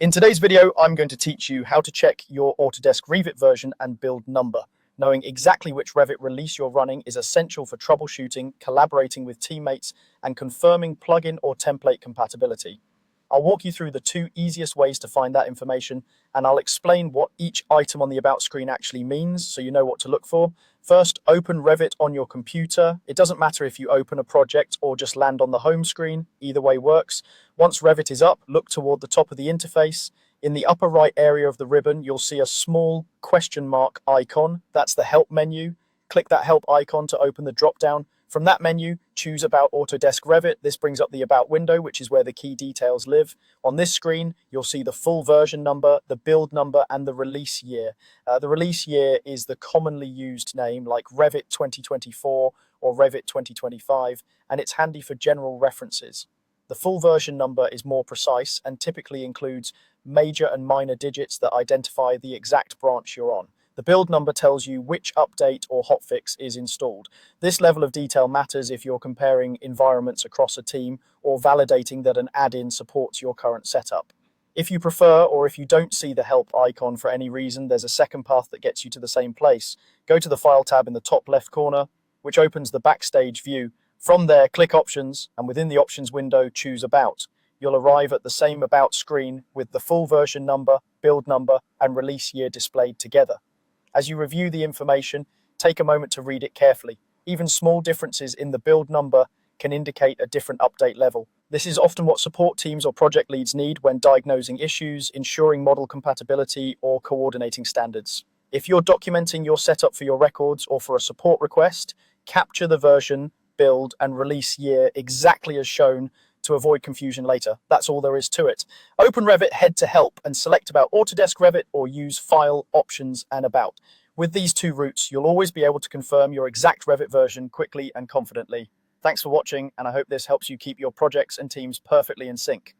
In today's video, I'm going to teach you how to check your Autodesk Revit version and build number. Knowing exactly which Revit release you're running is essential for troubleshooting, collaborating with teammates, and confirming plugin or template compatibility. I'll walk you through the two easiest ways to find that information, and I'll explain what each item on the About screen actually means so you know what to look for. First, open Revit on your computer. It doesn't matter if you open a project or just land on the home screen, either way works. Once Revit is up, look toward the top of the interface. In the upper right area of the ribbon, you'll see a small question mark icon. That's the Help menu. Click that Help icon to open the drop-down. From that menu, choose About Autodesk Revit. This brings up the About window, which is where the key details live. On this screen, you'll see the full version number, the build number, and the release year. The release year is the commonly used name, like Revit 2024 or Revit 2025, and it's handy for general references. The full version number is more precise and typically includes major and minor digits that identify the exact branch you're on. The build number tells you which update or hotfix is installed. This level of detail matters if you're comparing environments across a team or validating that an add-in supports your current setup. If you prefer, or if you don't see the Help icon for any reason, there's a second path that gets you to the same place. Go to the File tab in the top left corner, which opens the Backstage view. From there, click Options, and within the Options window, choose About. You'll arrive at the same About screen with the full version number, build number, and release year displayed together. As you review the information, take a moment to read it carefully. Even small differences in the build number can indicate a different update level. This is often what support teams or project leads need when diagnosing issues, ensuring model compatibility, or coordinating standards. If you're documenting your setup for your records or for a support request, capture the version, build, and release year exactly as shown to avoid confusion later. That's all there is to it. Open Revit, head to Help, and select About Autodesk Revit or use File, Options, and About. With these two routes, you'll always be able to confirm your exact Revit version quickly and confidently. Thanks for watching, and I hope this helps you keep your projects and teams perfectly in sync.